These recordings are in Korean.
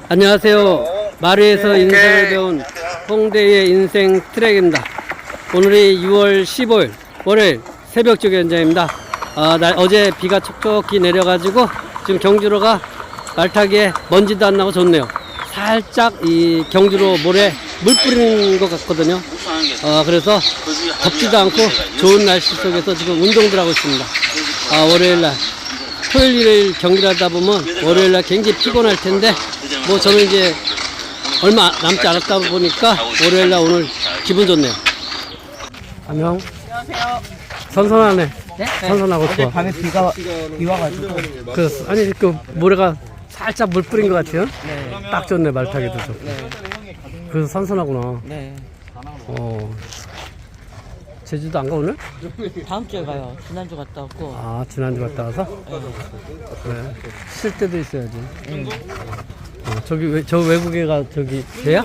안녕하세요. 마루에서 인생을 배운 홍대의 인생 트랙입니다. 오늘이 6월 15일 월요일 새벽 조교 현장입니다. 어제 비가 촉촉히 내려가지고 지금 경주로가 말타기에 먼지도 안 나고 좋네요. 살짝 이 경주로 모래 물 뿌리는 것 같거든요. 그래서 덥지도 않고 좋은 날씨 속에서 지금 운동들 하고 있습니다. 월요일날 토요일 일요일 경기를 하다 보면 월요일날 굉장히 피곤할 텐데 뭐 저는 이제 얼마 남지 않았다 보니까 월요일날 오늘 기분 좋네요. 안녕. 안녕하세요. 선선하네. 네? 선선하고 어제 좋아. 밤에 비 와가지고. 아니 그 모래가 살짝 물 뿌린 것 같아요. 네. 딱 좋네. 말타기도 좋고. 네. 그래서 선선하구나. 네. 제주도 안 가 오늘? 다음 주에 가요. 지난주 갔다 왔고. 지난주 갔다 와서? 그래. 쉴 때도 있어야지. 저 외국애가 저기 걔야?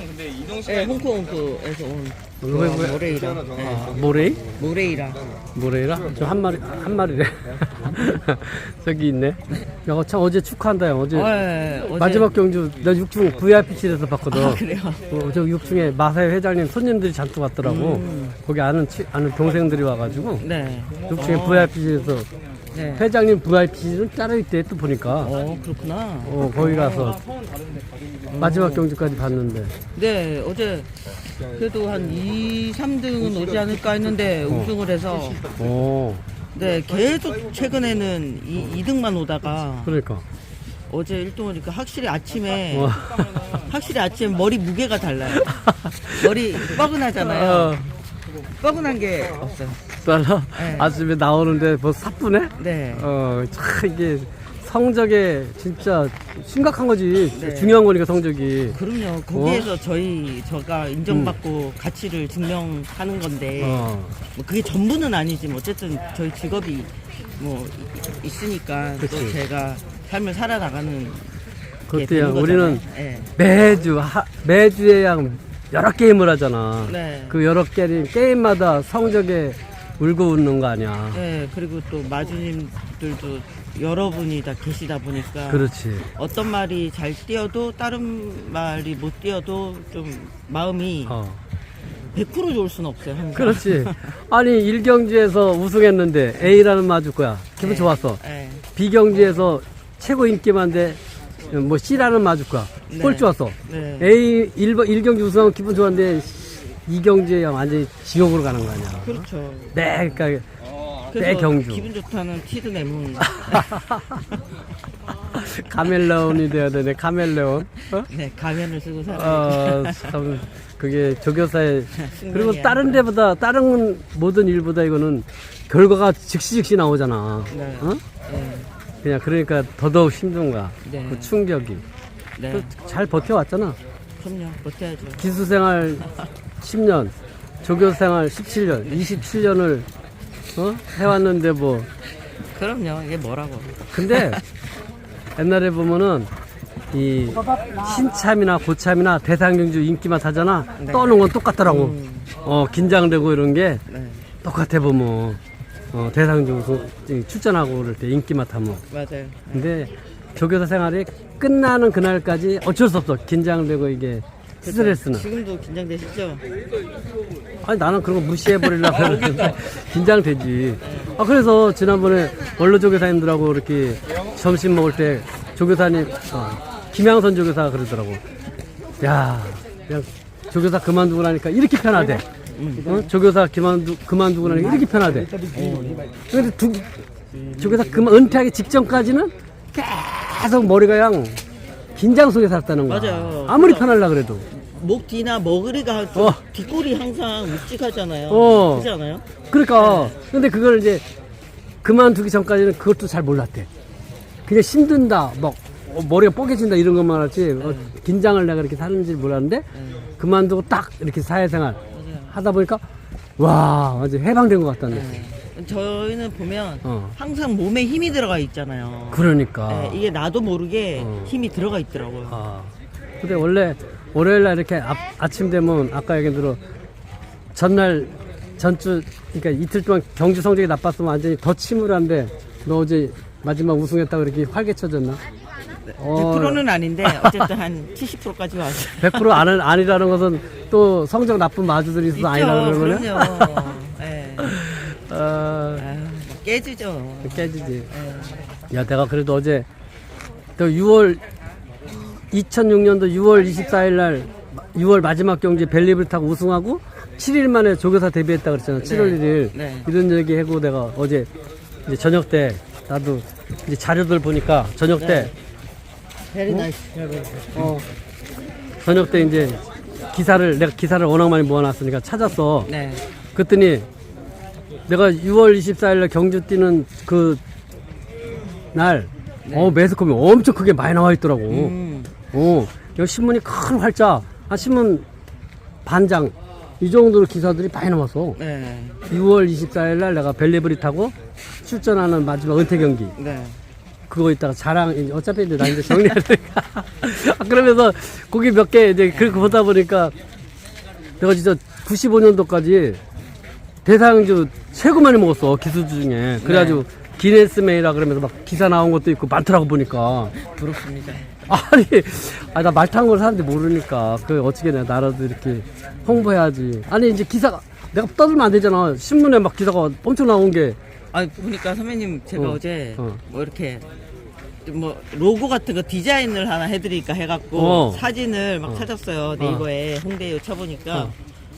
네, 홍콩에서 온 외국애? 모레이라. 모레이? 모레이라. 모레이라? 저 한 마리래. 저기 있네. 야, 참 어제 축하한다, 형. 어제 어제. 마지막 경주 나 6층 VIP실에서 봤거든. 그래요? 저 6층에 마사회 회장님 손님들이 잔뜩 왔더라고. 거기 아는 동생들이 와가지고 네. 6층에 VIP실에서 네. 회장님 VIP실은 따로 있대 또 보니까. 그렇구나. 거기 가서 마지막 경주까지 봤는데. 네, 어제 그래도 한 2, 3등은 오지 않을까 했는데 우승을 해서. 네, 계속 최근에는 2등만 오다가 그러니까. 어제 1등 오니까 확실히 아침에 머리 무게가 달라요. 머리 뻐근하잖아요. 뻐근한 게 없어요. 달라? 네. 아침에 나오는데 뭐 사뿐해? 네. 참 이게 성적에 진짜 심각한 거지. 네. 중요한 거니까 성적이. 그럼요. 거기에서 저가 인정받고 가치를 증명하는 건데 뭐 그게 전부는 아니지만 어쨌든 저희 직업이 뭐 있으니까 또 그치. 제가 삶을 살아나가는 게 그것도야 되는 우리는 네. 매주에 여러 게임을 하잖아. 네. 그 여러 게임마다 성적에 울고 웃는 거 아니야. 네, 그리고 또 마주님들도 여러분이 다 계시다 보니까 그렇지. 어떤 말이 잘 뛰어도 다른 말이 못 뛰어도 좀 마음이 100% 좋을 수는 없어요. 항상. 그렇지. 아니 1경주에서 우승했는데 A라는 마줄 거야. 기분 네. 좋았어. 네. B경주에서 최고 인기만데 뭐 C라는 마줄 거야. 네. 꼴 좋았어. 네. A 1경주 우승하면 기분 좋았는데 2경주에 완전히 지옥으로 가는 거 아니야. 그렇죠. 네, 그러니까 그래서 경주. 기분 좋다는 티드 내면 카멜레온이 돼야 되네. 카멜레온. 네, 가면을 쓰고 살아요. 참 그게 조교사의 그리고 승관이야. 다른 모든 일보다 이거는 결과가 즉시 나오잖아. 네. 네. 그냥 그러니까 더더욱 힘든 거야. 네. 그 충격이. 네. 또 잘 버텨왔잖아. 그럼요. 버텨야죠. 기수생활 10년, 조교생활 17년, 27년을 해왔는데 뭐. 그럼요. 이게 뭐라고. 근데 옛날에 보면은 이 신참이나 고참이나 대상경주 인기만 타잖아. 네. 떠는 건 똑같더라고. 긴장되고 이런 게 네. 똑같아 보면. 대상경주 출전하고 그럴 때 인기만 타면. 맞아요. 근데 조교사 생활이 끝나는 그날까지 어쩔 수 없어. 긴장되고 이게 스트레스는. 지금도 긴장되시죠? 아니 나는 그런 거 무시해버리려고 그러는데 긴장되지. 그래서 지난번에 원로 조교사님들하고 이렇게 점심 먹을 때 조교사님 김양선 조교사가 그러더라고. 야 그냥 조교사 그만두고 나니까 이렇게 편하대. 조교사 그만두고 나니까 이렇게 편하대. 근데 조교사 은퇴하기 직전까지는 계속 머리가 그냥 긴장 속에 살았다는 거야. 맞아요. 아무리 편하려 그래도. 목 뒤나 머그리가 좀 뒷골이 항상 묵직하잖아요. 그렇지 않아요? 그러니까 근데 그걸 이제 그만두기 전까지는 그것도 잘 몰랐대. 그냥 힘든다, 막 머리가 뻐개진다 이런 것만 알았지. 긴장을 내가 이렇게 사는지 몰랐는데 그만두고 딱 이렇게 사회생활 하다 보니까 와 완전 해방된 것 같다는 느낌. 저희는 보면 항상 몸에 힘이 들어가 있잖아요. 그러니까. 네, 이게 나도 모르게 힘이 들어가 있더라고요. 근데 원래 월요일날 이렇게 아침 되면 아까 얘기 들어 전주 그러니까 이틀 동안 경주 성적이 나빴으면 완전히 더 침울한데 너 어제 마지막 우승했다고 이렇게 활개쳐졌나? 100%는 아닌데 어쨌든 한 70%까지 왔어요. 100% 아니라는 것은 또 성적 나쁜 마주들이 있어서 아니라고 그러는 거냐? 그럼요. 예. 어, 깨지죠. 깨지지. 예. 야, 내가 그래도 어제 또 2006년도 6월 24일 날 6월 마지막 경기 벨리브를 타고 우승하고 7일 만에 조교사 데뷔했다 그랬잖아. 7월 1일. 네. 이런 얘기 하고 내가 어제 이제 저녁 때 나도 이제 자료들 보니까 저녁 때 Very nice. 저녁 때 이제 내가 기사를 워낙 많이 모아놨으니까 찾았어. 네. 그랬더니 내가 6월 24일 날 경주 뛰는 그 날 매스컴이 엄청 크게 많이 나와 있더라고. 여기 신문이 큰 활자, 한 신문 반장 이 정도로 기사들이 많이 나왔어. 네. 6월 24일 날 내가 벨리브리 타고 출전하는 마지막 은퇴 경기. 네. 그거 있다가 자랑, 어차피 이제 나 이제 정리해야 되니까. 그러면서 거기 몇 개 이제 그렇게 보다 보니까 내가 진짜 95년도까지 대상주 최고 많이 먹었어. 기수주 중에. 그래가지고 기네스메이라 그러면서 막 기사 나온 것도 있고 많더라고 보니까. 부럽습니다. 아니, 나 말 타는 걸 사람들이 모르니까. 어떻게 내가 나라도 이렇게 홍보해야지. 아니, 이제 기사가, 내가 떠들면 안 되잖아. 신문에 막 기사가 엄청 나온 게. 보니까 선배님 제가 어제 뭐 이렇게 뭐 로고 같은 거 디자인을 하나 해드릴까 해갖고 사진을 막 찾았어요. 네이버에 홍대에 쳐보니까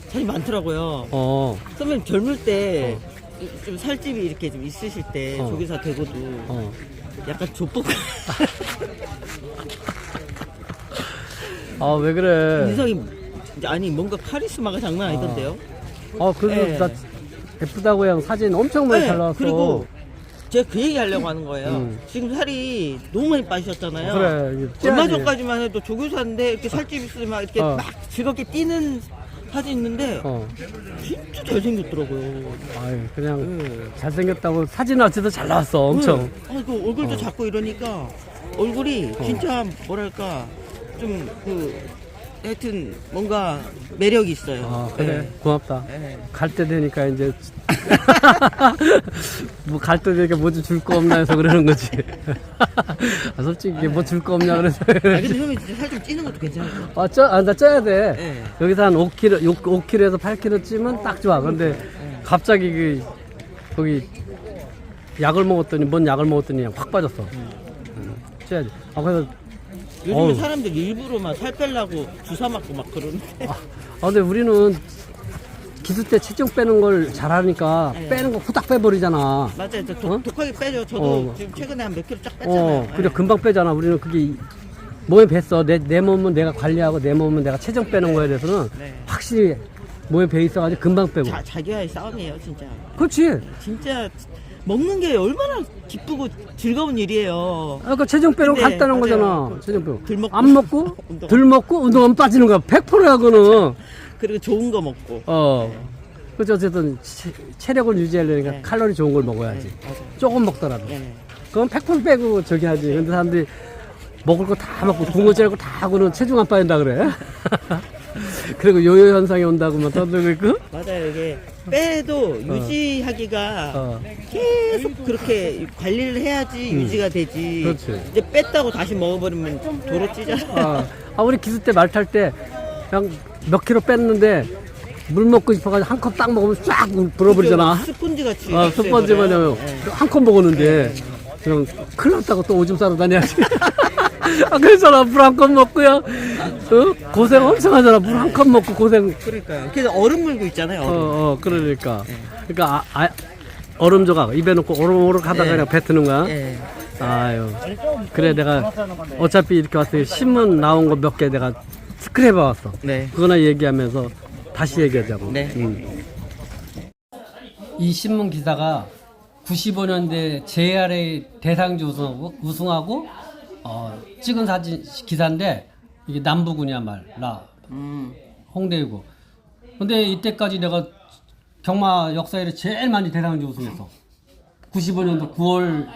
사진 많더라고요. 선배님 젊을 때 좀 살집이 이렇게 좀 있으실 때 조교사 되고도 약간 족복 왜 그래. 인성이 아니 뭔가 카리스마가 장난 아니던데요. 그래도 네. 나 예쁘다고 형 사진 엄청 많이 잘 나왔어. 그리고 제가 그 얘기 하려고 하는 거예요. 지금 살이 너무 많이 빠지셨잖아요. 그래. 이게 얼마 찌야지. 전까지만 해도 조교사인데 이렇게 살집 있으면 막 이렇게 막 즐겁게 뛰는 사진 있는데 진짜 잘생겼더라고요. 그냥 잘생겼다고 사진은 어쨌든 잘 나왔어. 엄청. 그 얼굴도 작고 이러니까 얼굴이 진짜 뭐랄까 좀 하여튼 뭔가 매력이 있어요. 그래. 네. 고맙다. 네. 갈 때 되니까 이제 뭐 갈 때 되니까 뭐 좀 줄 거 없나 해서 그러는 거지. 솔직히 뭐 줄 거 없냐 그래서. 근데 형이 진짜 살 좀 찌는 것도 괜찮아요. 나 쪄야 돼. 네. 여기서 한 5kg에서 8kg 찌면 딱 좋아. 근데 갑자기 거기 약을 먹었더니 뭔 약을 먹었더니 확 빠졌어. 쪄야지. 그래서 요즘에 사람들 일부러 막 살 빼려고 주사 맞고 막 그러는데. 근데 우리는 기수 때 체중 빼는 걸 잘하니까 빼는 거 후딱 빼버리잖아. 맞아요. 독하게 빼죠. 저도 지금 최근에 한 몇 킬로 쫙 뺐잖아요. 그래 금방 빼잖아. 우리는 그게 몸에 뱄어. 내 몸은 내가 관리하고 내 몸은 내가 체중 빼는 거에 대해서는 확실히 몸에 배 있어가지고 금방 빼고. 자기와의 싸움이에요, 진짜. 그렇지. 진짜 먹는 게 얼마나 기쁘고 즐거운 일이에요. 그러니까 체중 빼는 거 근데, 같다는 맞아요. 거잖아. 체중 빼고. 덜 먹고, 안 먹고 운동. 덜 먹고 운동하면 빠지는 거야. 100%야 그거는. 그리고 좋은 거 먹고. 그렇죠. 어쨌든 체력을 유지하려니까 칼로리 좋은 걸 먹어야지. 맞아요. 조금 먹더라도. 네. 그건 100% 빼고 저기 하지. 근데 사람들이 먹을 거 다 먹고 군거 째고 다 하고는 체중 안 빠진다 그래. 그리고 요요 현상이 온다고만 떠들고 있고. 맞아요. 이게 빼도 유지하기가 계속 그렇게 관리를 해야지 유지가 되지. 그렇지. 이제 뺐다고 다시 먹어버리면 도로 찌잖아. 우리 기수 때 말 탈 때 그냥 몇 킬로 뺐는데 물 먹고 싶어가지고 한 컵 딱 먹으면 쫙 불어버리잖아. 스펀지 같이. 스펀지 마냥 한 컵 먹었는데 그냥 큰일 났다고 또 오줌 싸러 다녀야지. 그래서 물 한 컵 먹고요. 고생 엄청 하잖아. 물 한 컵 먹고 고생. 그러니까요. 그래서 얼음 물고 있잖아요. 얼음. 그러니까. 그러니까 얼음 조각 입에 넣고 오르륵 하다가 그냥 뱉는 거야. 아유. 그래 내가 어차피 이렇게 왔으니 신문 나온 거 몇 개 내가 스크랩해 왔어. 네. 그거나 얘기하면서 다시 얘기하자고. 네. 이 신문 기사가 95년대 JRA 대상주 우승하고 찍은 사진 기사인데 이게 남부군이야 말라 홍대이고. 근데 이때까지 내가 경마 역사 이래 제일 많이 대상주 우승했어. 95년도 9월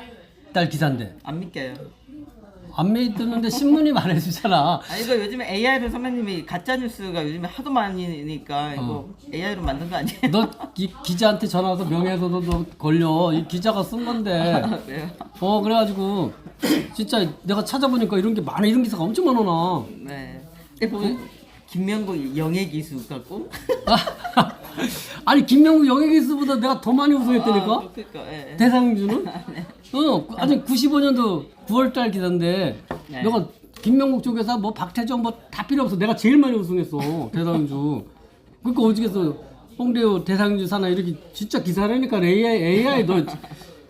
달 기사인데. 안 믿겨요. 안 믿는데 신문이 말해주잖아. 아 이거 요즘에 AI로 선배님이 가짜 뉴스가 요즘에 하도 많으니까 이거 AI로 만든 거 아니에요? 너 기자한테 전화 와서 명예훼손도 너 걸려. 이 기자가 쓴 건데. 그래요? 그래가지고 진짜 내가 찾아보니까 이런 게 많아. 이런 기사가 엄청 많아. 네. 보면 김명국 영예기수 같고. 아니 김명국 영예기수보다 내가 더 많이 우승했다니까. 그러니까. 예. 대상주는? 아니 95년도 9월달 기사인데 네. 내가 김명국 쪽에서 뭐 박태정 뭐 다 필요 없어. 내가 제일 많이 우승했어 대상주. 그러니까 어떻겠어. 홍대호 대상주 사나 이렇게 진짜 기사라니까 AI 너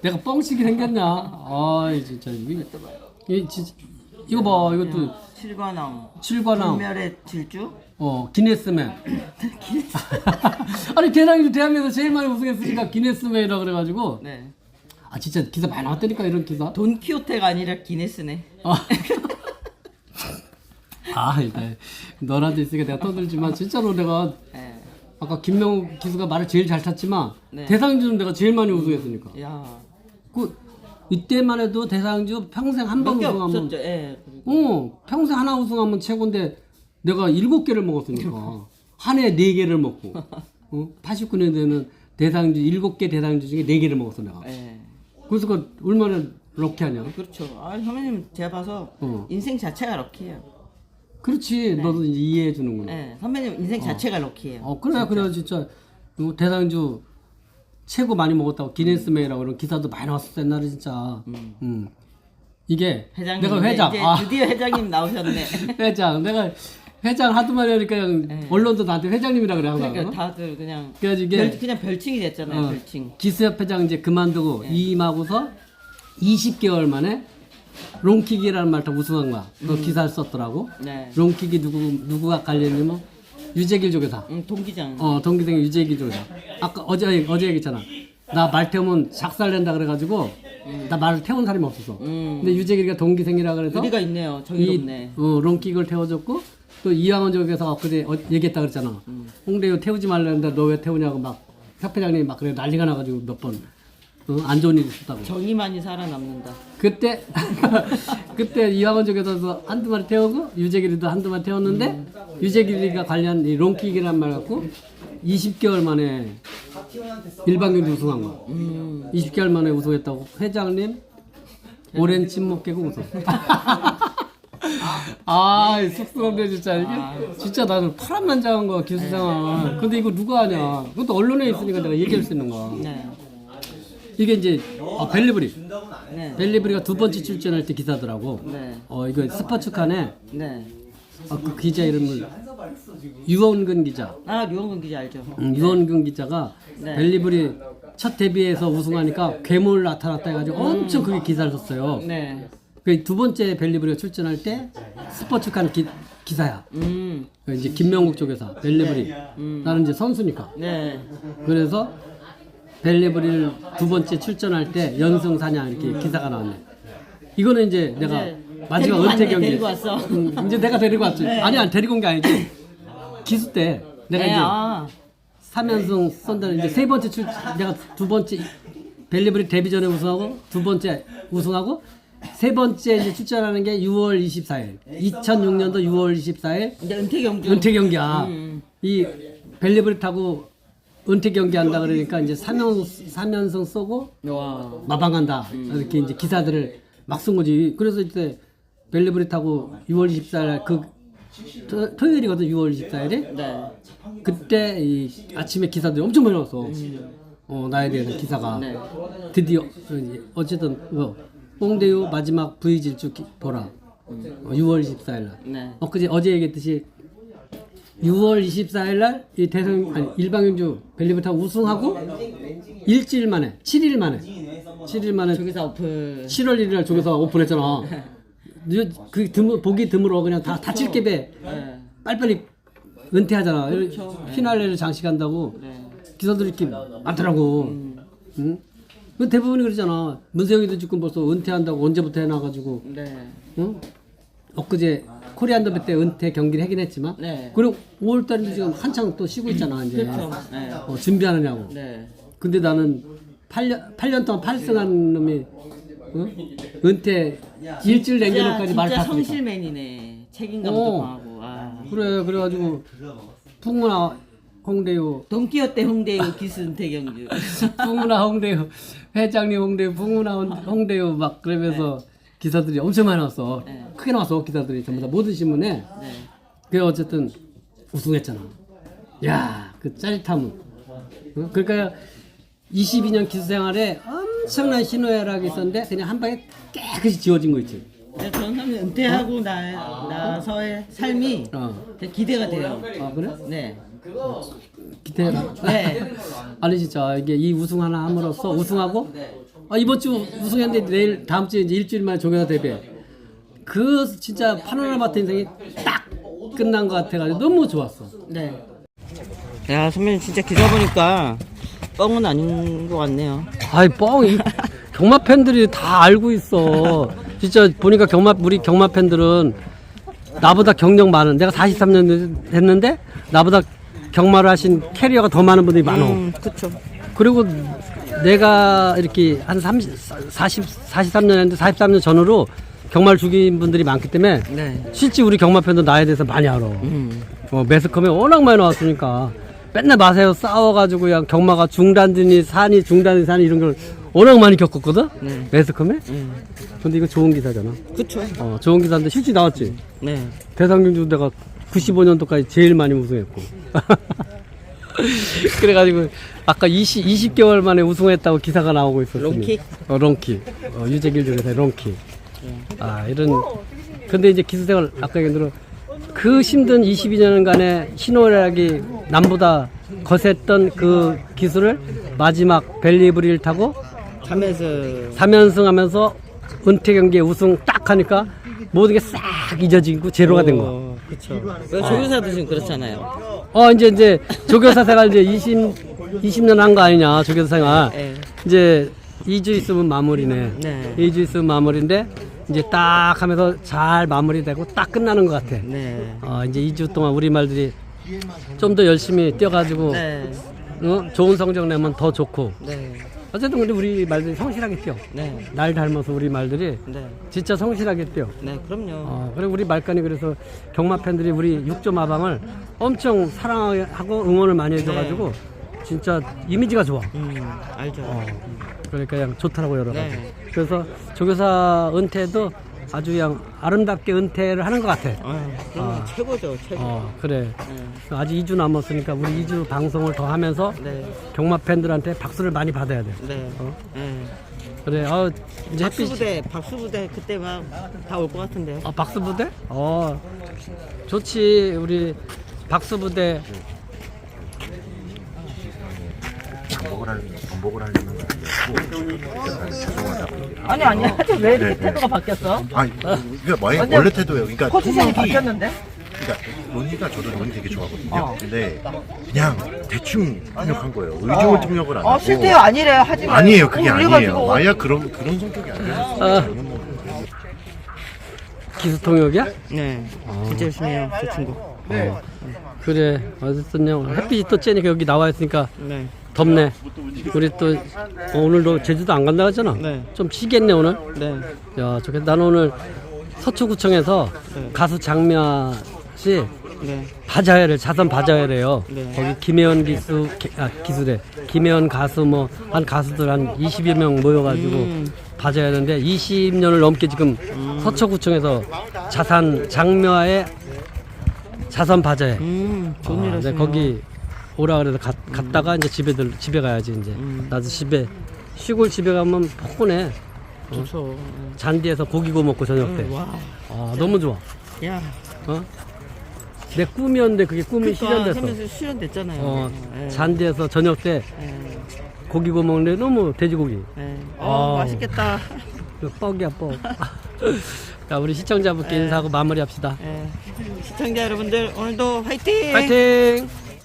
내가 뻥치게 생겼냐? 아 진짜 이 진짜 이거 봐 이것도 칠관왕 불멸의 질주. 기네스맨. 아니 대상주 대한민국에서 제일 많이 우승했으니까 기네스맨이라 그래가지고. 네. 아 진짜 기사 많이 나왔다니까 이런 기사. 돈키호테가 아니라 기네스네. 일단 너한테 있으니까 내가 떠들지만 진짜로 내가 네. 아까 김명욱 기수가 말을 제일 잘 탔지만 네. 대상주는 내가 제일 많이 우승했으니까. 야. 이때만 해도 대상주 평생 한 번 몇 개 우승하면 없었죠. 예. 평생 하나 우승하면 최고인데 내가 7개를 먹었으니까 한 해에 4개를 먹고 89년도에는 대상주 7개 대상주 중에 4개를 먹었어 내가. 예. 그래서 그 얼마나 럭키하냐. 그렇죠. 선배님 제가 봐서 인생 자체가 럭키예요. 그렇지. 너도 이제 이해해 주는구나. 네. 선배님 인생 자체가 럭키예요. 그래 진짜 대상주 최고 많이 먹었다고 기네스맨이라고 그런 기사도 많이 나왔었어 옛날에 진짜. 이게 회장님, 내가 회장. 이제 드디어 회장님 나오셨네. 회장. 내가 회장 하도 많이 하니까 그냥 언론도 나한테 회장님이라 그래 항상. 그러니까 다들 그냥 그래가지고 이게 그냥 별칭이 됐잖아요. 별칭. 기수협 회장 이제 그만두고 이임하고서 20개월 만에 롱킥이라는 말 다 우승한 거야. 그 기사를 썼더라고. 네. 롱킥이 누구가 관련이면 유재길 조교사. 동기장. 동기생 유재길 조교사. 아까 어제 얘기했잖아. 나 말 태우면 작살낸다 그래가지고 나 말을 태운 사람이 없었어. 근데 유재길이가 동기생이라 그래서 의리가 있네요. 정의롭네. 롱킥을 태워줬고 또 이왕원 조교사가 엊그제 얘기했다 그랬잖아. 홍대요 태우지 말라는데 너 왜 태우냐고 막 협회장님이 막 그래 난리가 나가지고 몇 번 안 좋은 일이 있었다고. 정의만이 살아남는다. 그때 이왕원 쪽에서 한두 마리 태우고 유재길이도 한두 마리 태웠는데 유재길이가 관련 이 롱킥이란 말 갖고 20개월 만에 일반경기 우승한 거야. 20개월 만에 우승했다고 회장님 오랜 침묵 깨고 웃어. 쑥스럽네 진짜 이게 진짜 나는 파란만장한 거야 기수생활. 근데 이거 누가 하냐? 그것도 언론에 있으니까 내가 얘기할 수 있는 거야. 네. 이게 이제 벨리브리. 네. 벨리브리가 2번째 출전할 때 기사더라고. 네. 이거 스포츠칸에 네. 그 기자 이름을 유원근 기자. 류원근 기자 알죠? 유원근 기자가 네. 벨리브리 첫 데뷔에서 우승하니까 괴물 나타났다 해가지고 엄청 그게 기사를 썼어요. 네. 그 2번째 벨리브리가 출전할 때 스포츠칸 기사야. 이제 김명국 쪽에서 벨리브리. 나는 이제 선수니까. 네. 그래서 벨리브리를 2번째 출전할 때 연승 사냥 이렇게 기사가 나왔네. 이거는 이제 내가 마지막 은퇴 경기. 데리고 왔어. 이제 내가 데리고 왔지. 네. 아니 데리고 온 게 아니지. 기수 때 내가 네, 이제 3연승 쏜다는 이제 3번째 내가 2번째 벨리브리 데뷔 전에 우승하고 2번째 우승하고 3번째 이제 출전하는 게 6월 24일. 2006년도 6월 24일 이제 은퇴 경기. 은퇴 경기야. 이 벨리브리 타고 은퇴 경기 한다 그러니까 이제 3연승 쏘고 와. 마방한다. 이렇게 이제 기사들을 막 쓴 거지. 그래서 이때 벨리브리 타고 6월 24일 그 토요일이거든 6월 24일에. 네. 그때 이 아침에 기사들이 엄청 많이 나왔어. 나에 대한 기사가. 네. 드디어 어쨌든 홍대유 마지막 V질주 보라. 6월 24일 날. 네. 어제 얘기했듯이 6월 24일 날 이 일방경주 벨리브리 타고 우승하고 일주일 만에 7일 만에 조기사 오픈. 7월 1일 날 조교사 오픈했잖아. 보기 드물어 그냥 다 다칠 geb에 네. 빨리빨리 은퇴하잖아. 그렇죠. 피날레를 장식한다고 네. 기사들이 이렇게 많더라고. 응? 그 대부분이 그러잖아. 문세영이도 지금 벌써 은퇴한다고 언제부터 해놔가지고. 네. 응? 엊그제 코리안 더비 때 은퇴 경기를 하긴 했지만. 네. 그리고 5월달에도 지금 한창 또 쉬고 있잖아 이제. 그렇죠. 네. 준비하느냐고. 네. 근데 나는 8년 동안 8승한 놈이 은퇴 일주일 남겨놓고까지 말 진짜 탔으니까. 성실맨이네. 책임감도 강하고. 그래 그래가지고 풍문아 홍대유 동키호테 홍대유 기순태 경주. 풍문아 홍대유 회장님 홍대유 풍문아 홍대유 막 그러면서 기사들이 엄청 많이 나왔어. 네. 크게 나왔어 기사들이 전부 다 모든 신문에. 네. 그래 어쨌든 우승했잖아. 야 그 짜릿함은. 그러니까 22년 기수 생활에 엄청난 신호애락이 있었는데 그냥 한 방에 깨끗이 지워진 거 있지. 저는 은퇴하고 나서의 삶이 되게 기대가 돼요. 아 그래? 네. 기대. 네. 아니 진짜 이게 이 우승 하나 함으로써 우승하고 이번 주 우승했는데 내일 다음 주에 이제 일주일 만에 조교사 대회. 그 진짜 파노라마 인생이 딱 끝난 것 같아가지고 너무 좋았어. 네. 야 선배님 진짜 기사 보니까 뻥은 아닌 것 같네요. 아이 뻥이 경마 팬들이 다 알고 있어. 진짜 보니까 우리 경마 팬들은 나보다 경력 많은 내가 43년 했는데 나보다 경마를 하신 캐리어가 더 많은 분들이 많어. 그렇죠. 그리고 내가 이렇게 한 43년 했는데 43년 전후로 경마를 죽인 분들이 많기 때문에 네. 실제 우리 경마 팬도 나에 대해서 많이 알아. 매스컴에 워낙 많이 나왔으니까 맨날 마세요 싸워가지고 그냥 경마가 중단이니 산이 이런 걸 워낙 많이 겪었거든. 매스컴에. 근데 이거 좋은 기사잖아. 그렇죠. 좋은 기사인데 실제 나왔지. 네. 대상경주 내가 95년도까지 제일 많이 우승했고. 그래가지고 아까 20개월 만에 우승했다고 기사가 나오고 있었어. 롱킥? 롱킥. 유재길 중에서 롱킥. 이런. 근데 이제 기수생활 아까 얘기한 그 힘든 22년간의 신호락이 남보다 거셌던 그 기술을 마지막 벨리브리를 타고 3연승 하면서 은퇴 경기에 우승 딱 하니까 모든 게 싹 잊어지고 제로가 된 거야. 그렇죠. 조교사도 지금 그렇잖아요. 이제 조교사 생활 이제 20년 한 거 아니냐, 조교사 생활. 네. 이제 2주 있으면 마무리네. 네. 2주 있으면 마무리인데 이제 딱 하면서 잘 마무리되고 딱 끝나는 것 같아. 네. 이제 2주 동안 우리 말들이 좀 더 열심히 뛰어가지고 네. 좋은 성적 내면 더 좋고. 네. 어쨌든 근데 우리 말들이 성실하게 뛰어. 네. 날 닮아서 우리 말들이 네. 진짜 성실하게 뛰어. 네, 그럼요. 그리고 우리 말간이 그래서 경마 팬들이 우리 육조 마방을 엄청 사랑하고 응원을 많이 해줘가지고 진짜 이미지가 좋아. 알죠. 그러니까 그냥 좋더라고 여러 가지. 네. 그래서 조교사 은퇴도 아주 그냥 아름답게 은퇴를 하는 것 같아. 그럼 최고죠, 최고. 그래. 네. 아직 2주 남았으니까 우리 2주 방송을 더 하면서 네. 경마 팬들한테 박수를 많이 받아야 돼. 네. 네. 그래. 이제 박수부대 그때 막 다 올 것 같은데요. 박수부대? 좋지. 우리 박수부대. 반복을 하려는 거 아니고 죄송하다고. 아니야. 왜 이렇게 태도가 바뀌었어? 원래 태도예요. 그러니까 포지션이 바뀌었는데? 그러니까 론이가 저도 론 되게 좋아하거든요. 근데 그냥 대충 통역한 거예요. 의중을 통역을 안 하고. 실제요 아니래요. 하지 마요. 아니에요. 그게 아니에요. 마야 그런 성격이 아니에요. 기수통역이야? 네. 진짜 열심히 해요, 저 친구. 그래. 어쨌든요. 햇빛이 또 쬐니까 여기 나와 있으니까 네. 덥네. 우리 또 오늘도 제주도 안 간다 하잖아. 네. 좀 쉬겠네 오늘. 네. 야 좋겠다. 나는 오늘 서초구청에서 네. 가수 장미아 씨 네. 바자회를 자선 바자회래요. 네. 거기 김혜원 기수래. 김혜원 가수 뭐 한 가수들 한 20여 명 모여가지고 바자회하는데 20년을 넘게 지금 서초구청에서 장미아의 자선 바자회. 좋은 일 하시네요. 거기 오라 그래서 갔다가 이제 집에 가야지 이제. 나도 시골 집에 가면 포근해. 좋죠. 잔디에서 고기 구워 먹고 저녁 때. 와. 너무 좋아. 야. 내 꿈이었는데 그게 꿈이 실현됐어. 하면서 실현됐잖아요. 네. 잔디에서 저녁 때 네. 고기 구워 먹는데 너무 돼지고기. 네. 아우. 맛있겠다. 뻑이야 뻑. 자 우리 시청자분께 인사하고 마무리합시다. 네. 시청자 여러분들 오늘도 화이팅! 파이팅!